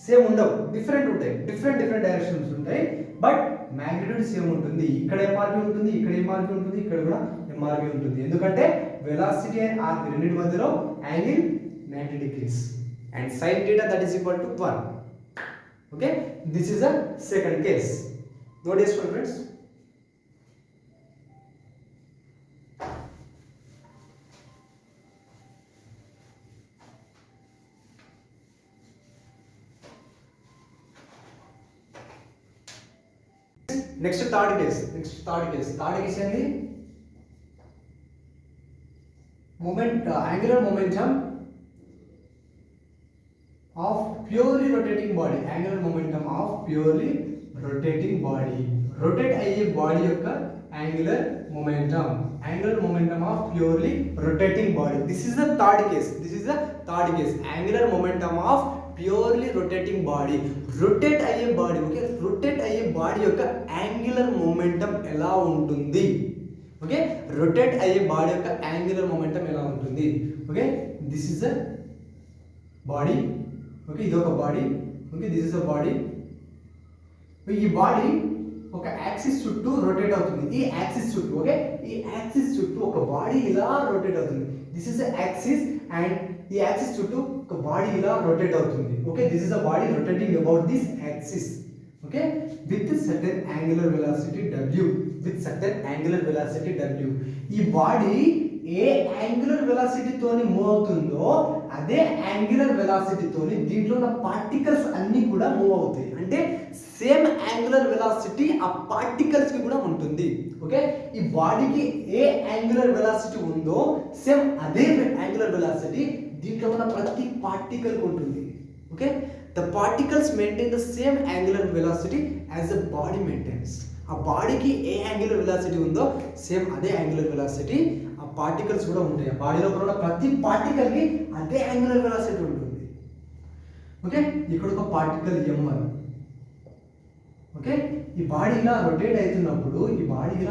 సేమ్ ఉండవు, డిఫరెంట్ ఉంటాయి. డిఫరెంట్ డైరెక్షన్స్ ఉంటాయి, బట్ మ్యాగ్నిట్యూడ్ సేమ్ ఉంటుంది. ఇక్కడ ఎంఆర్వి ఉంటుంది, ఇక్కడ ఎంఆర్వి ఉంటుంది, ఇక్కడ కూడా ఎంఆర్వి ఉంటుంది. ఎందుకంటే వెలాసిటీ అండ్ ఆర్ రెండింటి మధ్యలో angle 90 degrees and sin θ that is equal to 1. Okay, this is a second case. Note this one, friends. Next third case. Third case ఏంది? Angular momentum of purely rotating body. Angular momentum of purely rotating body. Rotate అయ్యే body యొక్క angular momentum. Angular momentum of purely rotating body. This is the third case. Angular momentum of purely rotating body. Rotate అయ్యే body. Okay, rotate అయ్యే body యొక్క angular momentum ఎలా ఉంటుంది? Okay, rotate అయ్యే body యొక్క angular momentum ఎలా ఉంటుంది? Okay, this is the body. Okay, ఇది ఒక body. Okay, this is a body. ఈ బాడీ ఒక యాక్సిస్ చుట్టూ రొటేట్ అవుతుంది. ఈ యాక్సిస్ చుట్టూ, ఓకే, ఈ యాక్సిస్ చుట్టూ ఒక బాడీ ఇలా రొటేట్ అవుతుంది. This is the axis and ఈ యాక్సిస్ చుట్టూ ఒక బాడీ ఇలా రొటేట్ అవుతుంది. Okay, this is the body rotating about this axis. Okay, with certain angular velocity w. ఈ బాడీ ఏ యాంగులర్ వెలాసిటీ తోని మూవ్ అవుతుందో అదే యాంగులర్ వెలాసిటీ తోని దీంట్లో ఉన్న పార్టికల్స్ అన్ని కూడా మూవ్ అవుతాయి. అంటే సేమ్ యాంగులర్ వెలాసిటీ ఆ పార్టికల్స్ కి కూడా ఉంటుంది. ఓకే, ఈ బాడీకి ఏ యాంగులర్ వెలాసిటీ ఉందో సేమ్ అదే యాంగులర్ వెలాసిటీ దీంట్లో ఉన్న ప్రతి పార్టికల్ కి ఉంటుంది. Okay, the particles maintain the same angular velocity as the body maintains. ఆ బాడీకి ఏ యాంగులర్ వెలాసిటీ ఉందో సేమ్ అదే యాంగులర్ వెలాసిటీ ఆ పార్టికల్స్ కూడా ఉంటాయి. ఆ బాడీలో ఉన్న ప్రతి పార్టికల్ కి అదే యాంగులర్ వెలాసిటీ ఉంటుంది. ఓకే, ఇక్కడ ఒక పార్టికల్ m1. ఓకే, ఈ బాడీ ఇలా రొటేట్ అవుతున్నప్పుడు ఈ పార్టికల్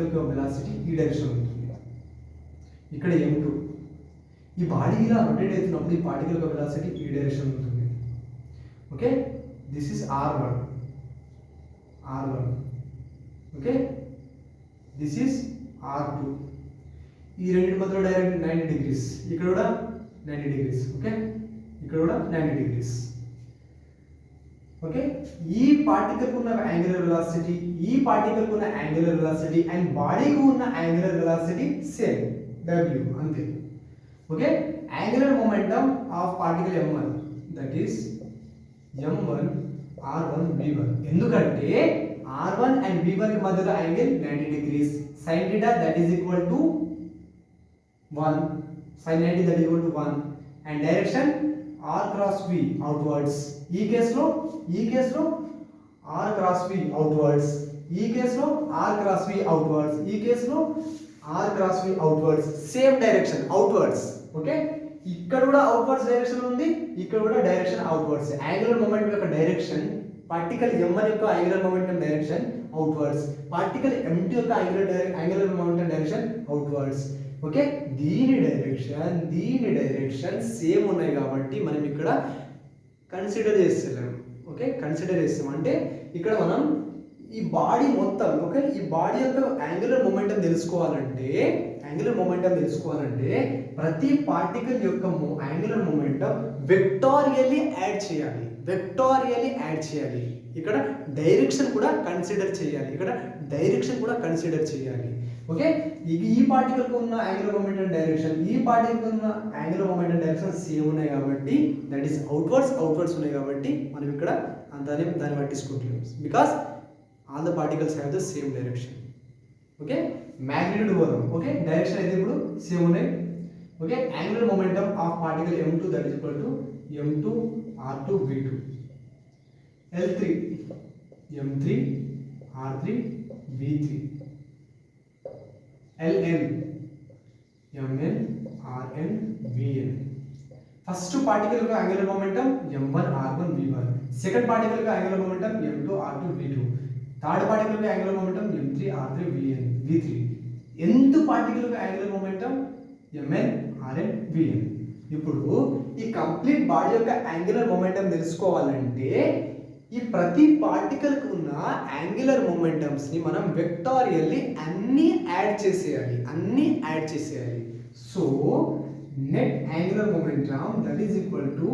యొక్క వెలాసిటీ ఈ డైరెక్షన్ ఉంటుంది. ఇక్కడ m2. ఈ బాడీ ఇలా రొటేట్ అవుతున్నప్పుడు ఈ పార్టికల్ యొక్క వెలాసిటీ ఈ డైరెక్షన్ ఉంటుంది. Okay, this is r1. Okay, this is r2. ఈ రెండింటి మధ్యలో డైరెక్ట్ 90 degrees. ఇక్కడ కూడా 90 degrees. ఓకే, ఇక్కడ కూడా 90 degrees. ఓకే, ఈ పార్టికల్ కు ఉన్న యాంగులర్ వెలాసిటీ అండ్ బాడీకి ఉన్న యాంగులర్ వెలాసిటీ సేమ్ w అంతే. Okay, angular momentum of particle m1 that is m1 r1 v1 ఎందుకంటే r1 అండ్ v1 కి మధ్యలో angle 90 degrees sin theta that is equal to 1 sin 90 that is equal to 1 and direction r cross v outwards ఈ కేసులో r cross v outwards ఈ కేసులో r cross v outwards ఈ కేసులో r cross v outwards same direction outwards okay ఇక్కడ కూడా outwards direction ఉంది ఇక్కడ కూడా డైరెక్షన్ అవుట్వర్డ్స్ యాంగులర్ మొమెంటం యొక్క డైరెక్షన్ పార్టికల్ m1 యొక్క angular momentum direction outwards particle m2 యొక్క angular momentum direction outwards okay దీని డైరెక్షన్ సేమ్ ఉన్నాయి కాబట్టి మనం ఇక్కడ కన్సిడర్ చేస్తున్నాం ఓకే కన్సిడర్ చేస్తాం అంటే ఇక్కడ మనం ఈ బాడీ మొత్తం ఓకే ఈ బాడీ యొక్క యాంగులర్ మొమెంటం తెలుసుకోవాలంటే ప్రతి పార్టికల్ యొక్క యాంగులర్ మొమెంటం వెక్టారియల్లీ యాడ్ చేయాలి ఇక్కడ డైరెక్షన్ కూడా కన్సిడర్ చేయాలి ఓకే ఈ పార్టికల్ కు ఉన్న యాంగులర్ మొమెంటం డైరెక్షన్ ఈ పార్టికల్ కు ఉన్న యాంగులర్ మొమెంటం డైరెక్షన్ సేమ్ ఉన్నాయి కాబట్టి దట్ ఈస్ అవుట్వర్డ్స్ ఉన్నాయి కాబట్టి మనం ఇక్కడ దాన్ని పట్టించుకుంటున్నాం because all the particles have the same direction okay magnitude పోదాం ఓకే డైరెక్షన్ అయితే ఇప్పుడు సేమ్ ఉన్నాయి okay angular momentum of particle m2 that is equal to m2 r2 v2 L3 m3 r3 v3 Ln mn rn vn first particle యొక్క angular momentum m1 r1 v1 second particle యొక్క angular momentum m2 r2 v2 third particle యొక్క angular momentum m3 r3 v3 nth particle యొక్క angular momentum mn rn vn ఇప్పుడు ఈ complete body యొక్క angular momentum తెలుసుకోవాలంటే ఈ ప్రతి పార్టికల్ కు ఉన్న యాంగులర్ మొమెంటమ్స్ ని మనం వెక్టారియల్లీ అన్ని యాడ్ చేసేయాలి so net angular momentum that is equal to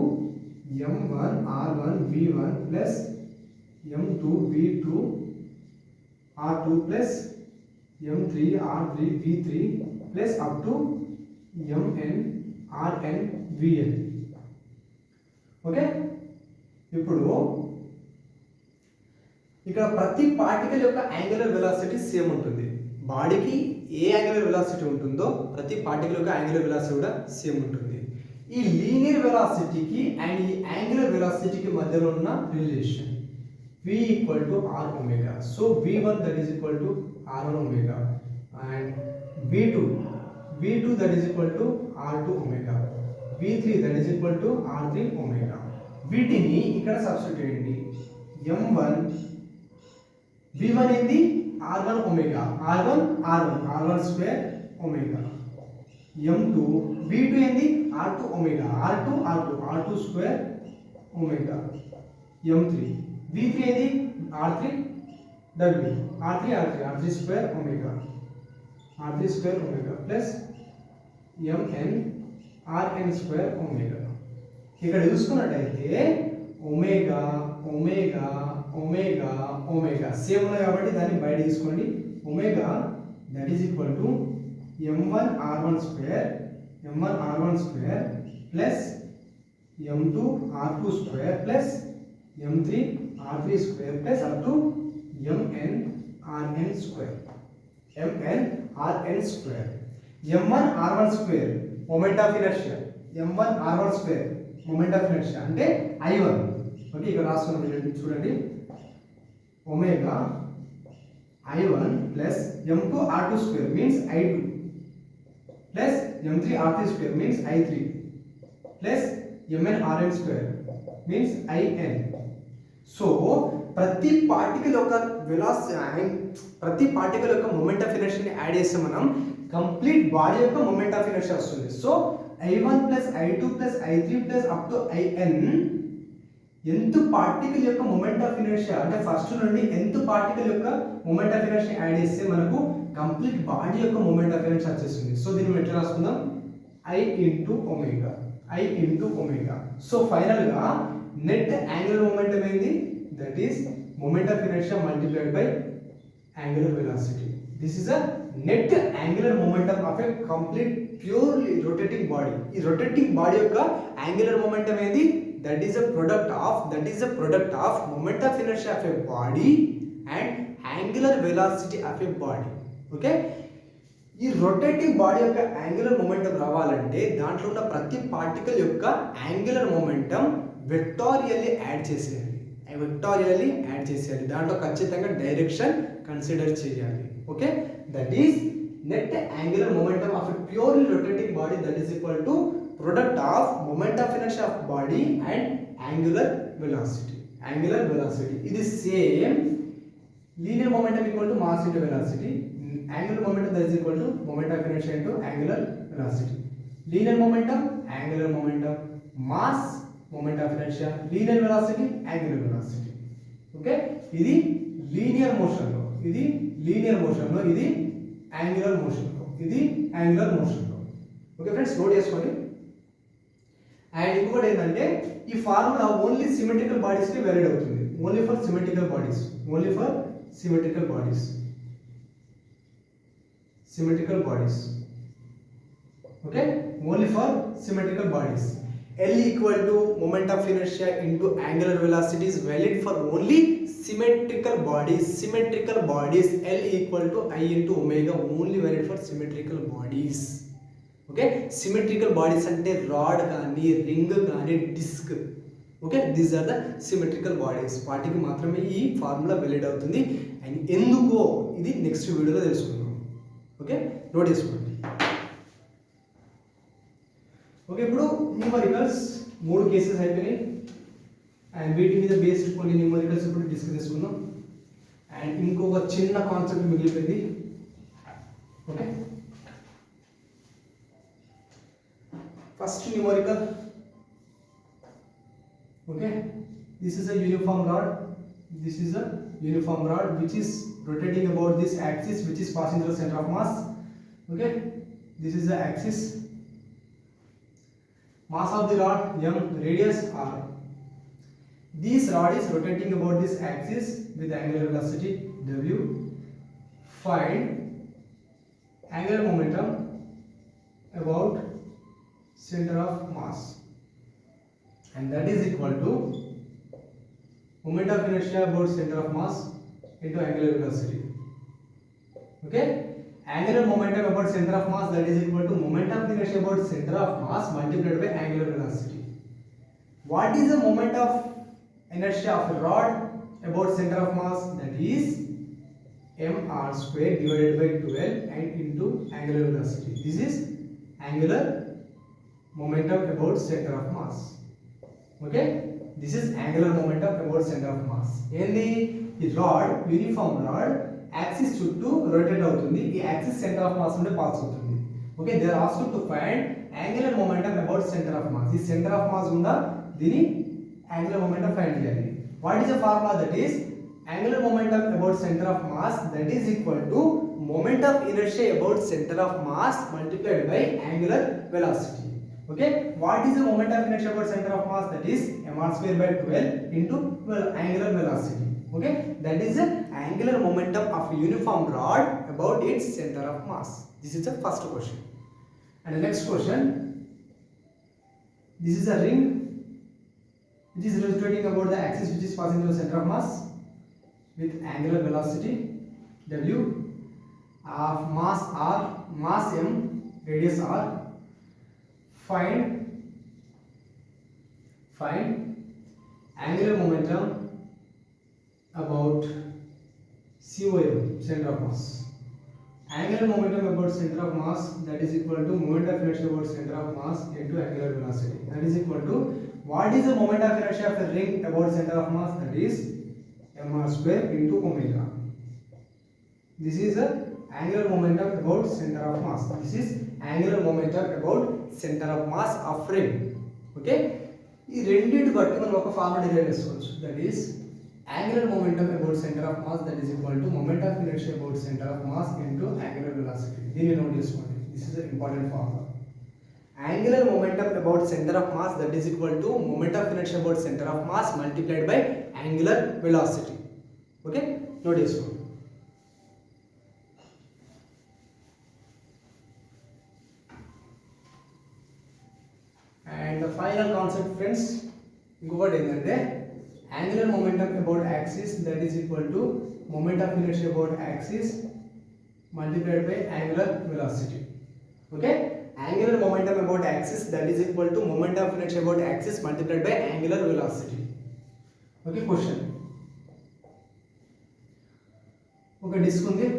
m1 r1 v1 plus m2 v2 r2 plus m3 r3 v3 plus up to mn rn vn okay ఇప్పుడు ఇక్కడ ప్రతి పార్టికల్ యొక్క యాంగులర్ వెలాసిటీ సేమ్ ఉంటుంది బాడీకి ఏ angular velocity ఉంటుందో ప్రతి particle యొక్క angular velocity కూడా సేమ్ ఉంటుంది ఈ లీనియర్ వెలాసిటీకి అండ్ ఈ యాంగులర్ వెలాసిటీకి మధ్యలో ఉన్న relation v equal to r omega so v1 that is equal to r1 omega and v2 that is equal to r2 omega v3 that is equal to r3 omega వీటిని ఇక్కడ substitute చేయండి m1 v1 ఏంది r1 omega r1 square omega m2 v2 ఏంది r2 omega r2 square omega m3 v3 ఏంది r3 w r3 square omega plus mn rn square omega ఇక్కడ చూసుకున్నట్టయితే omega same ఉన్నాయి కాబట్టి దాన్ని బయట తీసుకోండి omega that is equal to m1 r1 square plus m2 r2 square plus m3 r3 square plus up to mn rn square m1 r1 square moment of inertia అంటే I1 okay ఇక్కడ రాస్తున్నాం చూడండి omega I1 plus m2 r2 square means I2 plus m3 r3 square means I3 plus mn rn square means In so ప్రతి particle యొక్క moment of ఇనర్షియాని add చేస్తే మనం complete body యొక్క moment of inertia వస్తుంది so I1 plus I2 plus I3 plus up to In nth particle యొక్క moment of inertia అంటే first నుండి nth particle యొక్క మొమెంట్ ఆఫ్ ఇనర్షియా యాడ్ చేస్తే మనకు కంప్లీట్ బాడీ యొక్క మొమెంట్ ఆఫ్ ఇనర్షియా వచ్చేస్తుంది సో దీన్ని ఎట్లా రాసుకుందాం I into omega so final గా నెట్ యాంగులర్ మొమెంటం ఏంది that is moment of inertia multiplied by angular velocity this is a net angular momentum of a complete purely rotating body. ఈ rotating body యొక్క angular momentum ఏంది? That is a product of moment of inertia of a body and angular velocity of a body. Okay, ఈ rotating body యొక్క angular momentum రావాలంటే దాంట్లో ఉన్న ప్రతి particle యొక్క యాంగులర్ మొమెంటం వెక్టారియల్లీ యాడ్ చేసేయాలి. దాంట్లో ఖచ్చితంగా డైరెక్షన్ కన్సిడర్ చేయాలి. Okay, that is net angular momentum of a purely rotating body that is equal to product of moment of inertia of body and angular velocity. ఇది same linear momentum equal to mass into velocity. Angular momentum that is equal to moment of inertia into angular velocity. Linear momentum, angular momentum, mass, moment of inertia, linear velocity, angular velocity. Okay, ఇది linear motion లో, ఇది angular motion లో. Okay friends, note చేసుకోండి. And ఇంకొకటి ఏంటంటే ఈ formula only symmetrical bodies కి valid అవుతుంది. Only for symmetrical bodies. Okay, only for symmetrical bodies. L equal to moment of inertia into angular velocity is valid for only symmetrical bodies. L equal to I into omega, only valid for symmetrical bodies. Okay, symmetrical bodies ante rod gaani, ring gaani, disc. Okay, these are the symmetrical bodies. వాటికి మాత్రమే ఈ formula valid అవుతుంది. And ఎందుకో ఇది next వీడియోలో తెలుసుకుందాం. Okay, note చేసుకోండి. Okay, ఇప్పుడు న్యూమరికల్స్ 3 కేసెస్ అయిపోయినాయి. అండ్ వీటి మీద బేస్డ్ కొన్ని న్యూమరికల్స్ ఇప్పుడు డిస్కస్ చేసుకుందాం. అండ్ ఇంకొక చిన్న కాన్సెప్ట్ మిగిలిపోయింది. Okay, first numerical. Okay, this is a uniform rod which is rotating about this axis which is passing through the center of mass. Okay, this is the axis. Mass of the rod m, radius r. This rod is rotating about this axis with angular velocity w. Find angular momentum about center of mass, and that is equal to moment of inertia about center of mass into angular velocity. Okay, angular momentum about center of mass that is equal to moment of inertia about center of mass multiplied by angular velocity. What is the moment of inertia of a rod about center of mass? That is mr square divided by 12 and into angular velocity. This is angular momentum about center of mass. Okay, this is angular momentum about center of mass. ఏంది? ఈ rod, uniform rod axis చుట్టూ rotate అవుతుంది. ఈ axis centre of mass నుండి pass అవుతుంది. Okay, they are asked to find angular momentum about centre of mass. ఈ centre of mass ఉందా, దీని యాంగులర్ మొమెంటం ఫైండ్ చేయాలి. What is the formula? That is angular momentum about centre of mass that is equal to moment of inertia about centre of mass multiplied by angular velocity. Okay, what is the moment of inertia about center of mass? That is mr square by 12 into angular velocity. Okay, that is the angular momentum of a uniform rod about its center of mass. This is the first question. And the next question, this is a ring which is rotating about the axis which is passing through the center of mass with angular velocity w, of mass r, mass m, radius r. Find angular momentum about COM, center of mass. Angular momentum about center of mass that is equal to moment of inertia about center of mass into angular velocity. That is equal to what is the moment of inertia of a ring about center of mass? That is mr square into omega. This is the angular momentum about center of mass. This is angular momentum about center of mass of ring. Okay, ఈ రెండింటి బట్టి మనం ఒక formula derive చేసుకోవచ్చు. That is angular momentum about center of mass that is equal to moment of inertia about center of mass into angular velocity. దీన్ని note చేసుకోండి. This is an important formula. Angular momentum about center of mass that is equal to moment of inertia about center of mass multiplied by angular velocity. Okay, note చేసుకోండి. And the final concept friends ఇంకొకటి ఏంటంటే angular momentum about axis that is equal to moment of inertia about axis multiplied by angular velocity. Okay, angular momentum about axis that is equal to moment of inertia about axis multiplied by angular velocity. Okay, question. Okay, disk ఉంది.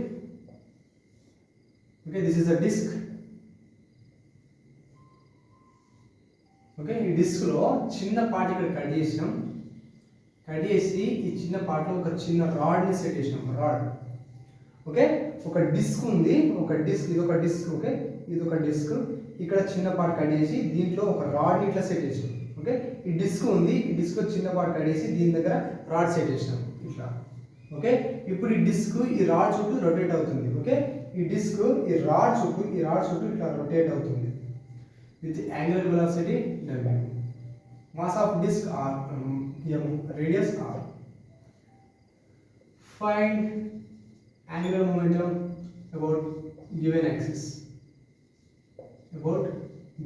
Okay, this is a disk. Okay, ఈ disc లో చిన్న part ఇక్కడ cut చేసినాం. Cut చేసి ఈ చిన్న పార్ట్లో ఒక చిన్న రాడ్ ని సెట్ చేసినాం. రాడ్. ఓకే, ఒక డిస్క్ ఉంది. ఒక డిస్క్, ఇది ఒక డిస్క్. ఓకే, ఇది ఒక డిస్క్. ఇక్కడ చిన్న పార్ట్ కట్ చేసి దీంట్లో ఒక రాడ్ ని ఇట్లా సెట్ చేసినాం. ఓకే, ఈ డిస్క్ ఉంది. ఈ డిస్క్ చిన్న పార్ట్ కట్ చేసి దీని దగ్గర రాడ్ సెట్ చేసినాం ఇట్లా. ఓకే, ఇప్పుడు ఈ డిస్క్ ఈ రాడ్ చుట్టూ రొటేట్ అవుతుంది. ఓకే, ఈ డిస్క్ ఈ రాడ్ చుట్టూ ఇట్లా రొటేట్ అవుతుంది with angular velocity w. Mass of disk r, m, radius r. Find angular momentum about given axis. About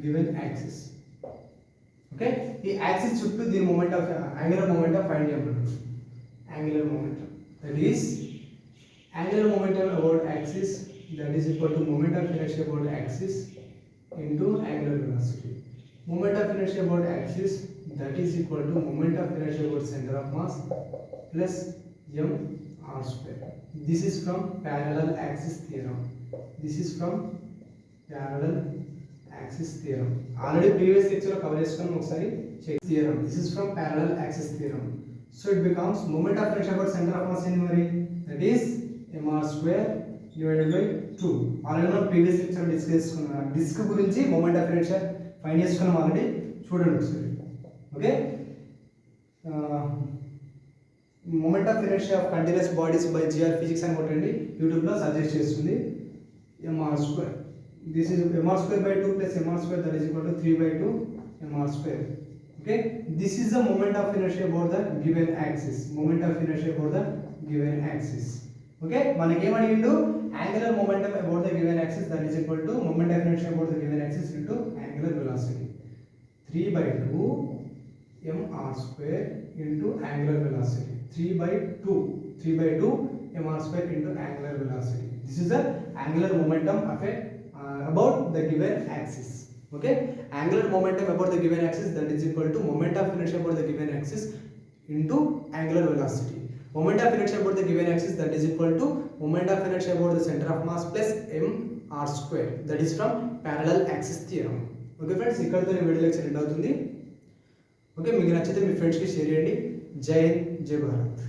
given axis. Okay, ఈ యాక్సిస్ చుట్టూ దీని మొమెంటం angular momentum find చేయమంటారు. Angular momentum, that is angular momentum about axis that is equal to moment of inertia about axis into angular velocity. Moment of inertia about axis that is equal to moment of inertia about center of mass plus m r square. This is from parallel axis theorem. This is from parallel axis theorem. Already previous lecture lo cover chesukonnam okasari check theorem. This is from parallel axis theorem. So it becomes moment of inertia about center of mass in memory, that is m r square divided by 2. Already మనం previous lecture discuss చేసుకున్నాం. Disc గురించి moment of inertia find చేసుకున్నాం already. చూడండి ఒకసారి. Okay, moment of inertia of continuous bodies by GR physics అని కొట్టండి, యూట్యూబ్లో suggest చేస్తుంది. MR square, this is MR square by 2 plus MR square that is equal to 3/2 MR square. Okay, this is the moment of inertia about the given axis. Moment of inertia about the given axis. Okay, మనకేం అడిగిండు? angular momentum about the given axis that is equal to moment of inertia about the given axis into angular velocity. 3/2 mr square into angular velocity. 3/2 mr square into angular velocity. This is the angular momentum of about the given axis. Okay, angular momentum about the given axis that is equal to moment of inertia about the given axis into angular velocity. Moment of inertia about the given axis that is equal to moment of inertia about the center of mass plus m r square, that is from parallel axis theorem. Okay friends, ikkadతో ఈ video lecture end అవుతుంది. Okay, మీకు నచ్చితే మీ ఫ్రెండ్స్కి share చేయండి. జై హింద్, జై భారత్.